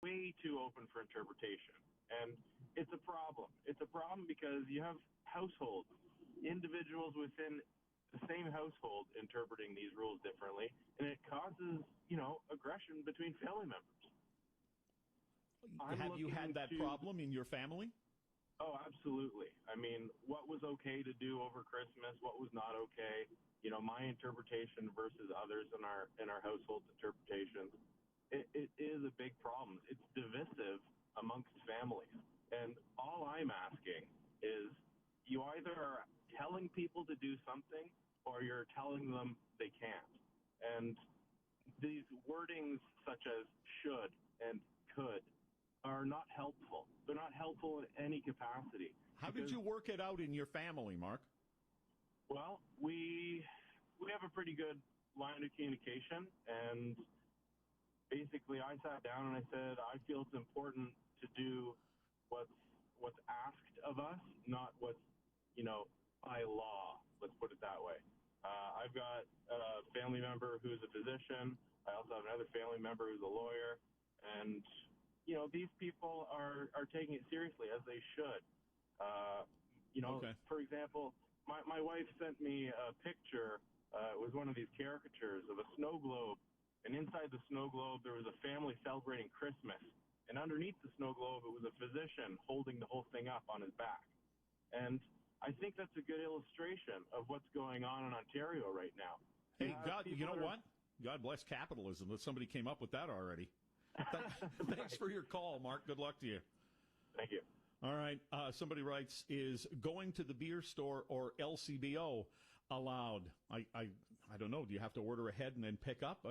way too open for interpretation. And it's a problem. It's a problem because you have households, individuals within the same household interpreting these rules differently, and it causes, aggression between family members. Have you had that problem in your family? Oh, absolutely. I mean, what was okay to do over Christmas, what was not okay, my interpretation versus others in our household's interpretations, it is a big problem. It's divisive amongst families. And all I'm asking is you either are telling people to do something or you're telling them they can't. And these wordings such as should and could are not helpful. They're not helpful in any capacity. How did you work it out in your family, Mark? Well, we have a pretty good line of communication, and basically I sat down and I said, I feel it's important to do what's asked of us, not what's, by law. Let's put it that way. I've got a family member who's a physician. I also have another family member who's a lawyer. And, these people are taking it seriously, as they should. Okay. For example, my wife sent me a picture. It was one of these caricatures of a snow globe. And inside the snow globe, there was a family celebrating Christmas. And underneath the snow globe, it was a physician holding the whole thing up on his back. And I think that's a good illustration of what's going on in Ontario right now. Hey, God, you know what? God bless capitalism that somebody came up with that already. Thanks for your call, Mark. Good luck to you. Thank you. All right. Somebody writes, is going to the beer store or LCBO allowed? I don't know. Do you have to order ahead and then pick up?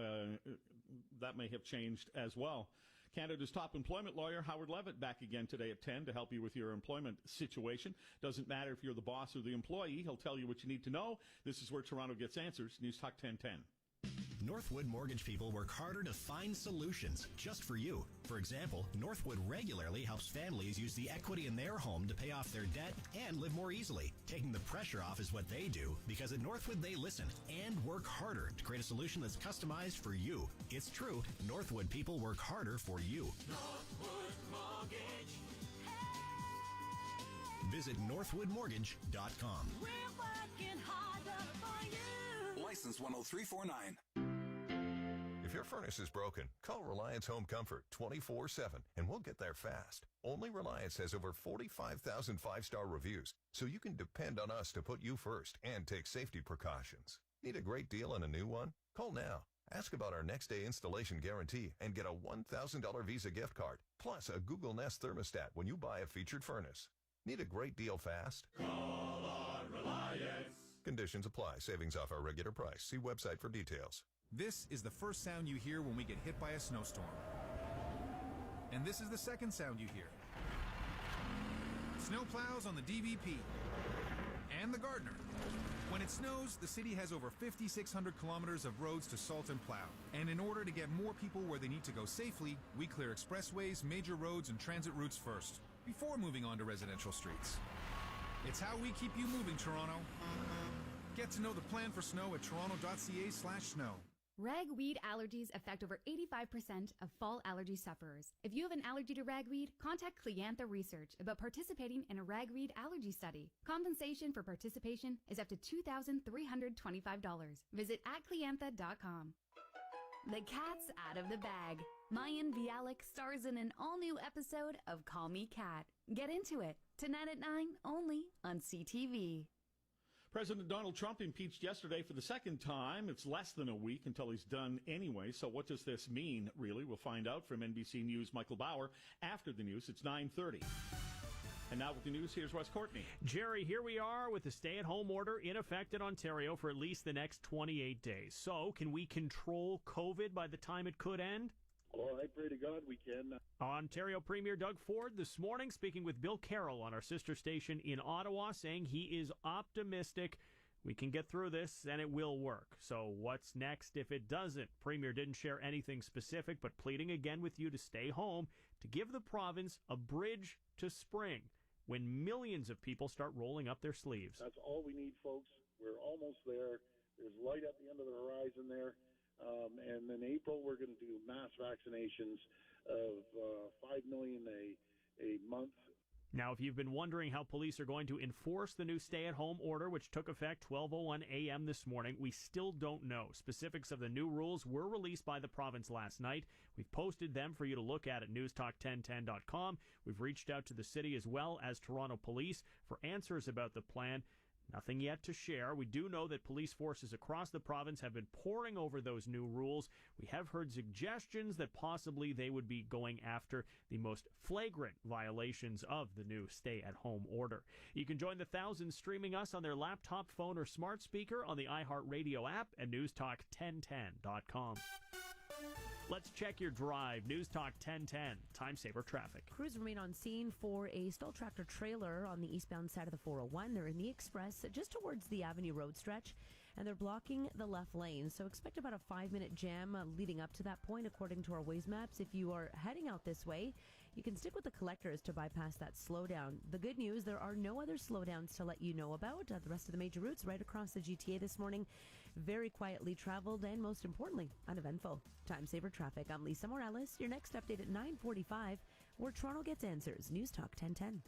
That may have changed as well. Canada's top employment lawyer, Howard Levitt, back again today at 10 to help you with your employment situation. Doesn't matter if you're the boss or the employee. He'll tell you what you need to know. This is where Toronto gets answers. News Talk 1010. Northwood Mortgage people work harder to find solutions just for you. For example, Northwood regularly helps families use the equity in their home to pay off their debt and live more easily. Taking the pressure off is what they do, because at Northwood they listen and work harder to create a solution that's customized for you. It's true, Northwood people work harder for you. Northwood Mortgage. Visit northwoodmortgage.com. We're working harder for you. License 10349. If your furnace is broken, call Reliance Home Comfort 24/7 and we'll get there fast. Only Reliance has over 45,000 five-star reviews, so you can depend on us to put you first and take safety precautions. Need a great deal on a new one? Call now. Ask about our next day installation guarantee and get a $1,000 Visa gift card, plus a Google Nest thermostat when you buy a featured furnace. Need a great deal fast? Call on Reliance. Conditions apply. Savings off our regular price. See website for details. This is the first sound you hear when we get hit by a snowstorm. And this is the second sound you hear. Snowplows on the DVP and the Gardner. When it snows, the city has over 5,600 kilometers of roads to salt and plow. And in order to get more people where they need to go safely, we clear expressways, major roads, and transit routes first, before moving on to residential streets. It's how we keep you moving, Toronto. Get to know the plan for snow at toronto.ca/snow. Ragweed allergies affect over 85% of fall allergy sufferers. If you have an allergy to ragweed, contact Cliantha Research about participating in a ragweed allergy study. Compensation for participation is up to $2,325. Visit @cliantha.com. The cat's out of the bag. Mayan Bialik stars in an all-new episode of Call Me Kat. Get into it. Tonight at 9, only on CTV. President Donald Trump impeached yesterday for the second time. It's less than a week until he's done anyway. So what does this mean, really? We'll find out from NBC News' Michael Bauer after the news. It's 9:30. And now with the news, here's Wes Courtney. Jerry, here we are with the stay-at-home order in effect in Ontario for at least the next 28 days. So can we control COVID by the time it could end? Well, I pray to God we can. Ontario Premier Doug Ford this morning speaking with Bill Carroll on our sister station in Ottawa, saying he is optimistic we can get through this and it will work. So what's next if it doesn't? Premier didn't share anything specific, but pleading again with you to stay home to give the province a bridge to spring when millions of people start rolling up their sleeves. That's all we need, folks. We're almost there. There's light at the end of the horizon there. And in April, we're going to do mass vaccinations $5 million a month. Now, if you've been wondering how police are going to enforce the new stay-at-home order, which took effect 12:01 a.m. this morning, we still don't know. Specifics of the new rules were released by the province last night. We've posted them for you to look at newstalk1010.com. We've reached out to the city as well as Toronto Police for answers about the plan. Nothing yet to share. We do know that police forces across the province have been poring over those new rules. We have heard suggestions that possibly they would be going after the most flagrant violations of the new stay-at-home order. You can join the thousands streaming us on their laptop, phone, or smart speaker on the iHeartRadio app and newstalk1010.com. Let's check your drive. News Talk 1010, Time Saver Traffic. Crews remain on scene for a stalled tractor trailer on the eastbound side of the 401. They're in the Express just towards the Avenue Road stretch, and they're blocking the left lane. So expect about a 5-minute jam leading up to that point, according to our Waze maps. If you are heading out this way, you can stick with the collectors to bypass that slowdown. The good news, there are no other slowdowns to let you know about. The rest of the major routes right across the GTA this morning, very quietly traveled, and most importantly, uneventful. Time Saver Traffic. I'm Lisa Morales. Your next update at 9:45, where Toronto gets answers. News Talk 1010.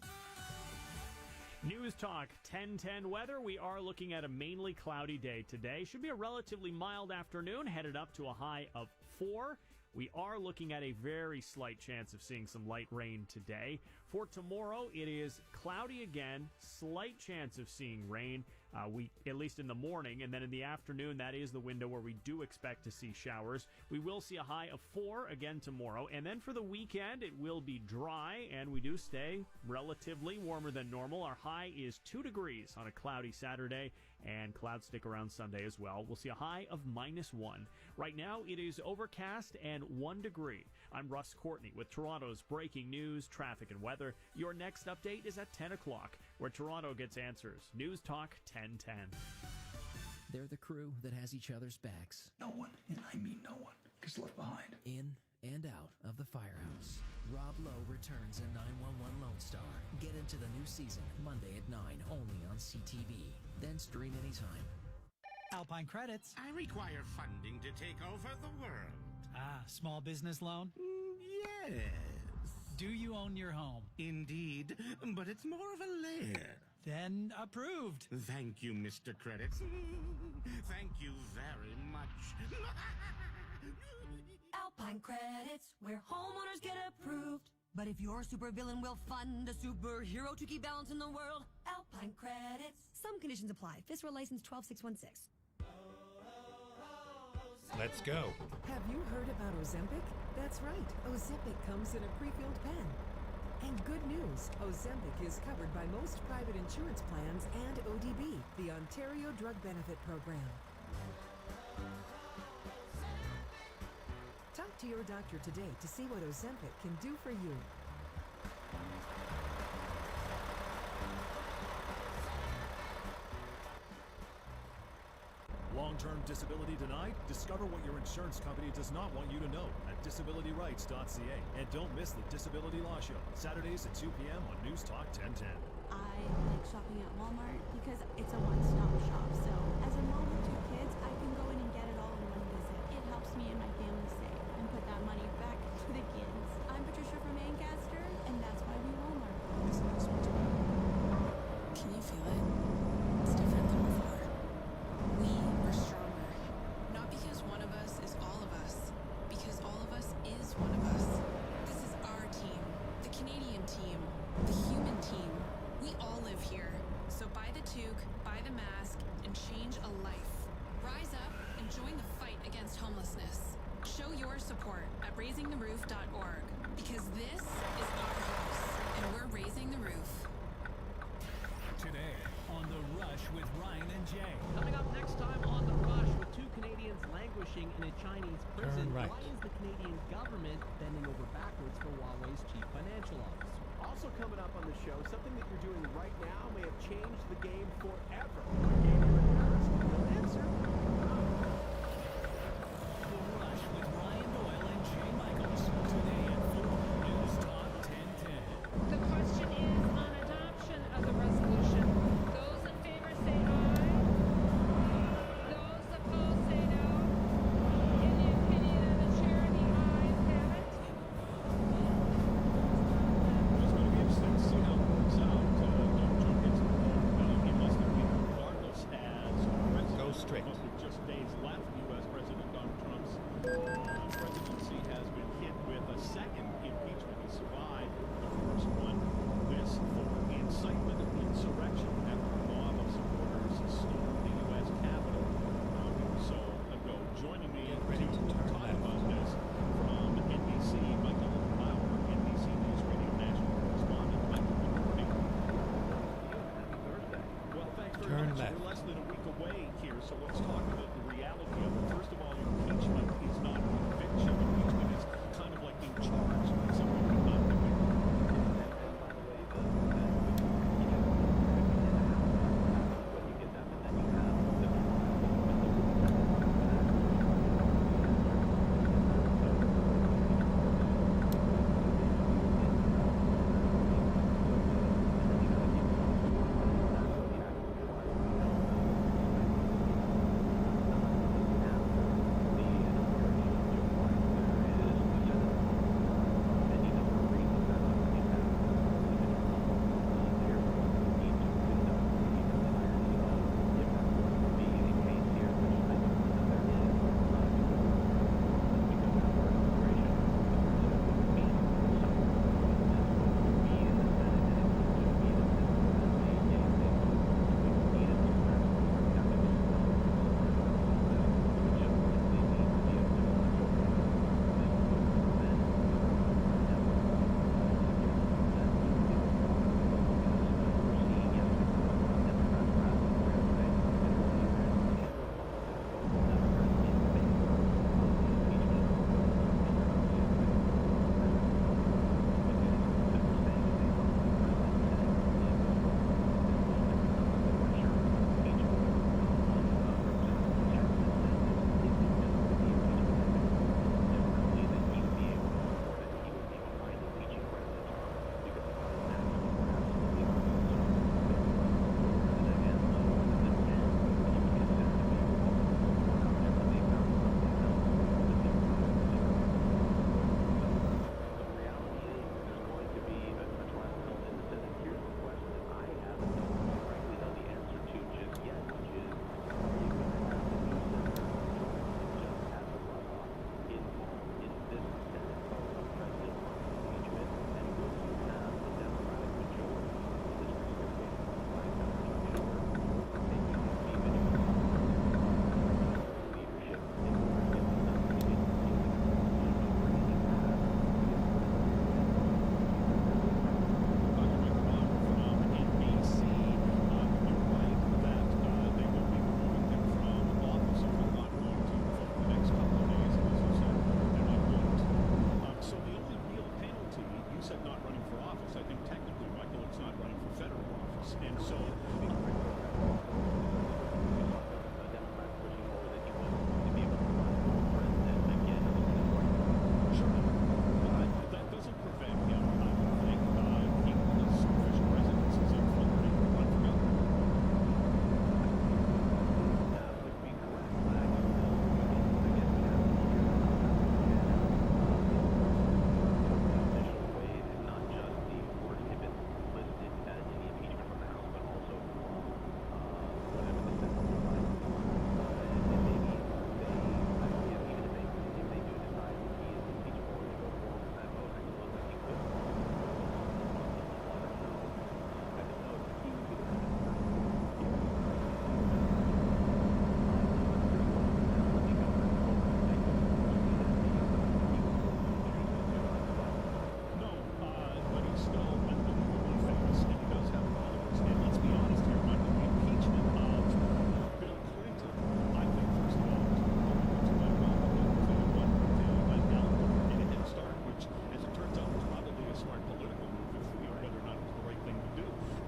News Talk 1010 weather. We are looking at a mainly cloudy day today. Should be a relatively mild afternoon, headed up to a high of 4. We are looking at a very slight chance of seeing some light rain today. For tomorrow, it is cloudy again, slight chance of seeing rain, at least in the morning, and then in the afternoon, that is the window where we do expect to see showers. We will see a high of 4 again tomorrow, and then for the weekend, it will be dry, and we do stay relatively warmer than normal. Our high is 2 degrees on a cloudy Saturday, and clouds stick around Sunday as well. We'll see a high of -1. Right now, it is overcast and 1 degree. I'm Russ Courtney with Toronto's breaking news, traffic, and weather. Your next update is at 10 o'clock, where Toronto gets answers. News Talk 1010. They're the crew that has each other's backs. No one, and I mean no one, gets left behind. In and out of the firehouse. Rob Lowe returns in 911 Lone Star. Get into the new season Monday at 9, only on CTV. Then stream anytime. Alpine Credits. I require funding to take over the world. Ah, small business loan? Yes. Do you own your home? Indeed, but it's more of a lair. Then approved. Thank you, Mr. Credits. Thank you very much. Alpine Credits, where homeowners get approved. But if you're a supervillain, we'll fund a superhero to keep balance in the world. Alpine Credits. Some conditions apply. FSRA license 12616. Let's go. Have you heard about Ozempic? That's right. Ozempic comes in a pre-filled pen. And good news, Ozempic is covered by most private insurance plans and ODB, the Ontario Drug Benefit Program. Talk to your doctor today to see what Ozempic can do for you. Long-term disability denied? Discover what your insurance company does not want you to know at disabilityrights.ca. And don't miss the Disability Law Show, Saturdays at 2 p.m. on News Talk 1010. I like shopping at Walmart because it's a one-stop shop. So as a mom with 2 kids, I can go in and get it all in one visit. It helps me and my family save and put that money back to the kids. I'm Patricia from Ancaster, and that's why we Walmart. Can you feel it? It's different than before. We are stronger. Not because one of us is all of us, because all of us is one of us. This is our team, the Canadian team, the human team. We all live here. So buy the toque, buy the mask, and change a life. Rise up and join the fight against homelessness. Show your support at raisingtheroof.org, because this is our house, and we're raising the roof. Today on The Rush with Ryan and Jay. Coming up next time on The Rush, with 2 Canadians languishing in a Chinese prison, Turn right. why is the Canadian government bending over backwards for Huawei's chief financial officer? Also coming up on the show, something that you're doing right now may have changed the game forever. Game in the past, no answer. The Rush with Ryan Doyle and Jay Michaels. Today at 4, News Talk 1010. The question is on adoption of the resolution. Those in favor say aye. Those opposed say no. In the opinion of the chair, the ayes have it. here, so let's talk about the reality of it. First of all, impeachment is not conviction. Impeachment is kind of like being charged with something you're not convicted.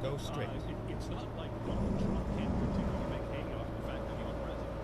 Go straight. It's not like Donald Trump can't continue to make hay off the fact that he was president.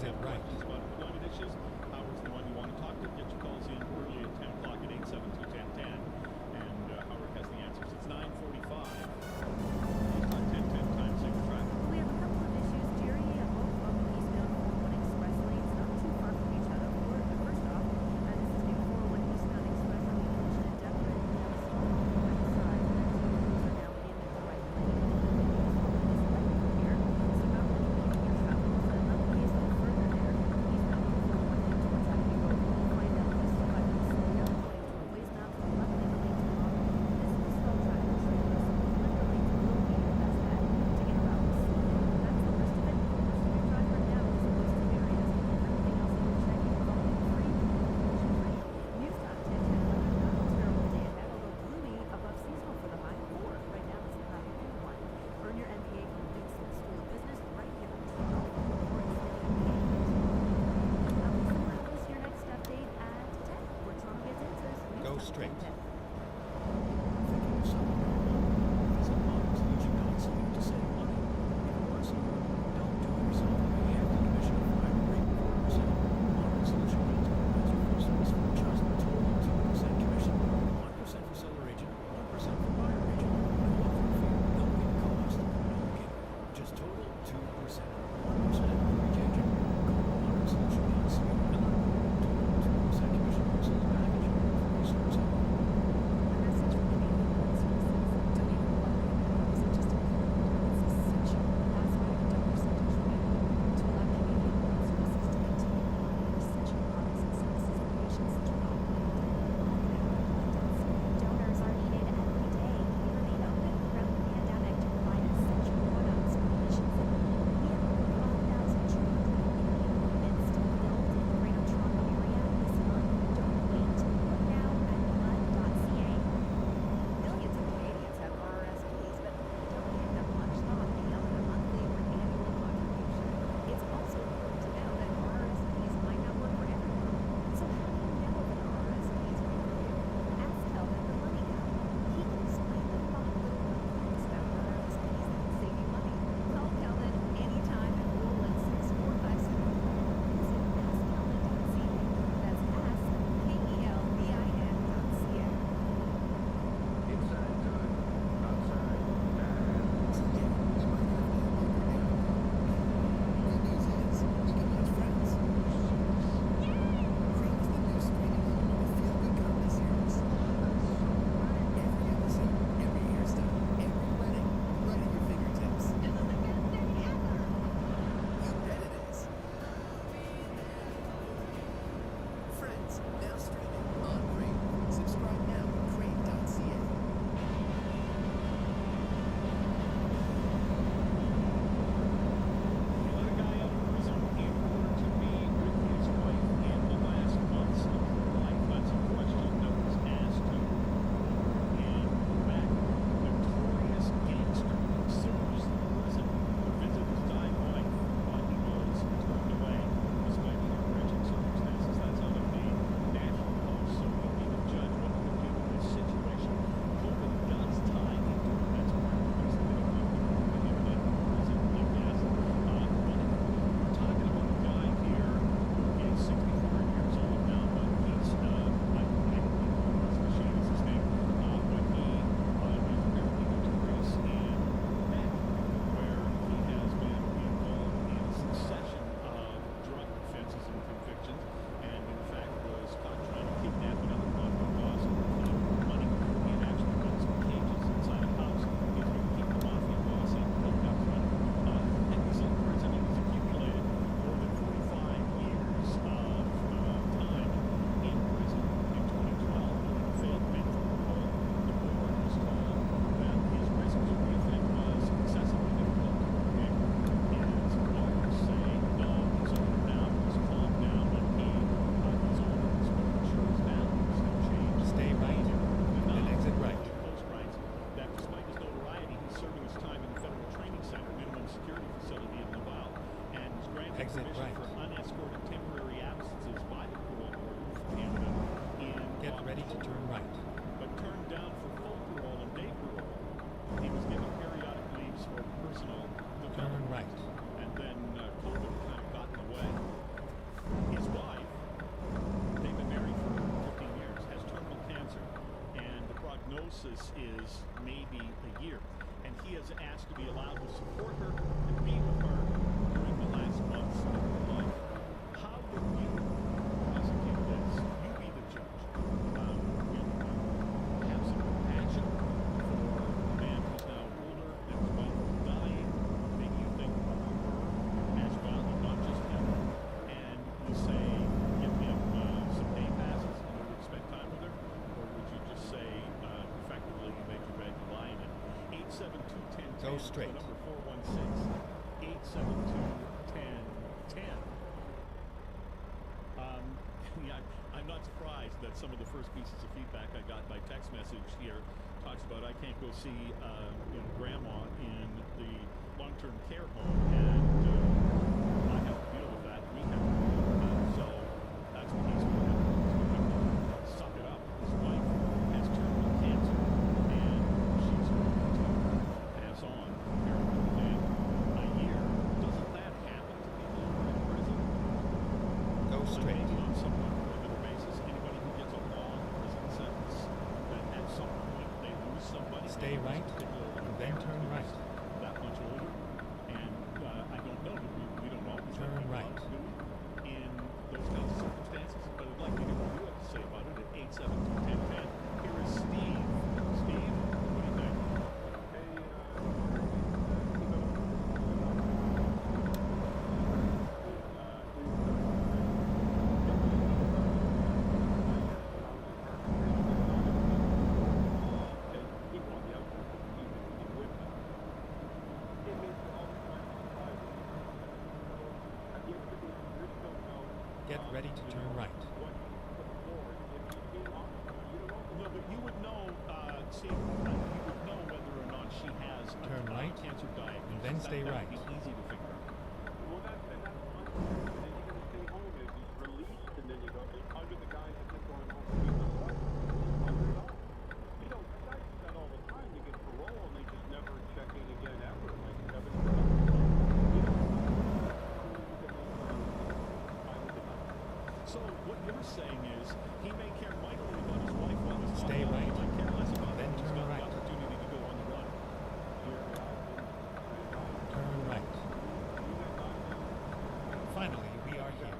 Exit right. Questions about employment issues. Howard's the one you want to talk to. Get your calls in early at 10 o'clock at 872-1010. And Howard has the answers. It's 9:45. News Talk 1010 time saver traffic. We have a couple of issues, Jerry, both on the eastbound 401 express lanes, not too far from each other. First off, this is new 401 eastbound express on the junction at Deborah. We have a stop on the right side. The two crews are now in the right lane. This lane here, so not only can you travel, but another case a little further there, eastbound 401 heading towards Avenue Road. We'll find out just if I can slow down according to a ways map to the left lane of lane to block. This is a slow traffic trailer, so the left lane will be your best bet to get around the slow. That's the worst of it. Most of your drive right now is in wasted areas. Everything else that you're checking is all free, pollution free. News Talk 1010 weather, not a terrible day ahead, although gloomy above seasonal for the high of 4. Right now it's a cloudy 1. Earn your MBA from the Big Smith School of Business right here in Toronto. Or it's Lisa Brown is your next update at 10, where Toronto gets answers. News Go Talk straight. 1010. Thinking of someone right now? Visit modelsolution.ca to save money. Even worse, don't do it yourself. You have the commission of 5.4%. Modern Solution means that's your first service for just a total 2% commission. 1% for seller agent, 1% for buyer agent. No upfront fee, no hidden cost, no kick. Just total 2%. 1% for each agent. Call modernsolution.ca and learn more. Total 2% commission for sales package. Free service only. A message from Canadian Blood Services. Donating blood right now isn't just important, it's essential. That's why our donor centers remain open to allow Canadian Blood Services to continue providing essential products and services for patients in Toronto and Blood.ca. Donors are needed every day. We remain open throughout the pandemic to provide essential products for patients in need. We have over 5,200 Canadian units to build in the Greater Toronto area this month. Don't wait. Look now at blood.ca. Millions of Canadians have RRSPs, but don't give them much thought beyond a monthly or annual contribution. It's also important to know that RRSPs might not work for everyone. So how do you know if an RRSP is right for you? Ask Kelvin the Money Guy. He can explain the 5 little money things about RRSPs that will save you money. Call Kelvin anytime at 416-457. Visit askkelvin.ca. That's askkelvin.ca. Inside good, outside bad. Someday, we might have to have longer now. Good news is, we can watch Friends. Friends, the new streaming home of feel-good comedy series. Every episode, every hairstyle, every wedding, right at your fingertips. This is the best thing ever! You bet it is. Friends, now streaming on Crave. Subscribe now at crave.ca. They let a guy out of prison in order to be with his wife in the last months of her life. That's a question that was asked to her. And that notorious gangster serves the prison to visit his dying wife while he was turned away. Despite the enriching circumstances, that's out of the National Post, so we need to judge what to do in this situation. COVID does tie into it. That's part of the reason they don't want to put him in prison, I guess. We're talking about a guy here who is 64 years old now, but he's, I don't know if Machine is his name, but he is apparently notorious in Quebec, where he has been involved in a succession of drug offenses and convictions, and in fact was caught trying to kidnap another mafia boss and money. He had actually put some cages inside a house. He's going to keep the mafia boss and hook up money. And he's in prison and he's accumulated more than 45 years of time in prison. In 2012, when he failed to make for parole, the board was told that his risk to reoffend was excessively difficult to predict. His lawyers say, no, he's older now, he's calmed down, but he's older, his insurance values have changed. Stay right, then exit right. Post writes that despite his notoriety, he's serving his time in the Federal Training Center minimum security facility in Laval, and was granted Exit permission right. for unescorted temporary absences by the parole board for Canada in Get ready to turn right. but turned down for full parole and day parole. He was given periodic leaves for personal Turn development. right. And then COVID kind of got in the way. diagnosis is maybe a year. And he has asked to be allowed to support her and be with her during the last months of her life. How would you prosecute this? You be the judge. Have some compassion for a man who's now older and his wife is dying. Maybe you think of her as well, and not just him. And you say, give him some day passes in order to spend time with her? Or would you just say, effectively, you make your bed, you lie in it? 872-1010. Go straight. Number 416-872-1010. Yeah, I'm not surprised that some of the first pieces of feedback I got by text message here talks about I can't go see grandma in the long-term care home, and I have to deal with that. We have to deal with that. So that's what he's going to have to suck it up. His wife has terminal cancer, and she's going to pass on apparently within a year. Doesn't that happen to people who are in prison? Go straight. Maybe on some regular basis, anybody who gets a long prison sentence, that at some point they lose somebody. Stay right, and then turn right. That much older, and I don't know. We don't always Turn have right. do we, in those kinds of circumstances. But I'd like to hear what you have to say about it at 872-1010. Here is Steve. Steve, what do you think? Get ready to turn right. No, but you would know, Steve, you would know whether or not she has Turn a right, cancer diagnosis. and then stay that right. would be easy to figure out. Well, and then you're going to stay home if he's released, and then you go under the guys that keep going home for weeks. You know, guys do that all the time. You get parole, and they just never check in again ever. Like Kevin. So what you're saying is he may care mightily about his wife while he's Stay locked up. right, He might care less about then it. He's turn got right. the opportunity to go on the run. Turn right. Finally, we are here.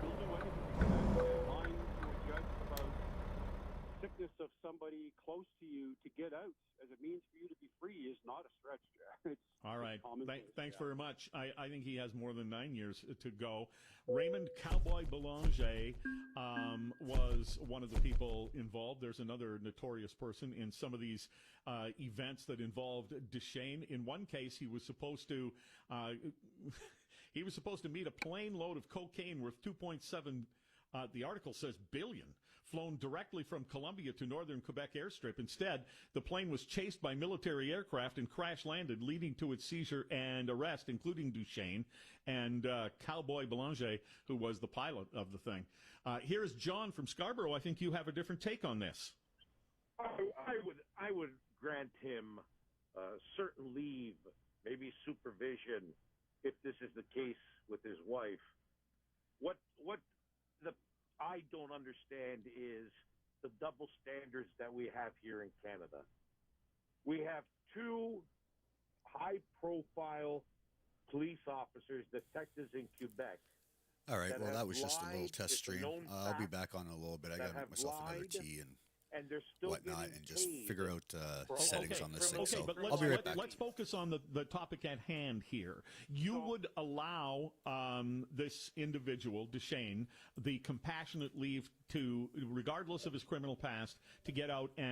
You'll do anything lying to a judge about sickness of somebody close to you to get out as a means for you to be free is not a stretch, Jack. All right. Thanks yeah. very much. I think he has more than 9 years to go. Raymond Cowboy Belanger was one of the people involved. There's another notorious person in some of these events that involved Duchesne. In one case, he was supposed to meet a plane load of cocaine worth 2.7. The article says billion, flown directly from Colombia to northern Quebec airstrip. Instead, the plane was chased by military aircraft and crash-landed, leading to its seizure and arrest, including Duchesne and Cowboy Belanger, who was the pilot of the thing. Here's John from Scarborough. I think you have a different take on this. I would grant him certain leave, maybe supervision, if this is the case with his wife. What I don't understand is the double standards that we have here in Canada. We have two high-profile police officers, detectives in Quebec. All right, well, that was just a little lied. test It's a stream. known I'll be fact back on in a little bit. I got to make myself another lied, tea and they're still whatnot getting and just paid figure out for settings on this thing. Okay, So but I'll be right back. let's focus on the topic at hand here. You would allow this individual, Duchesne, the compassionate leave to, regardless of his criminal past, to get out and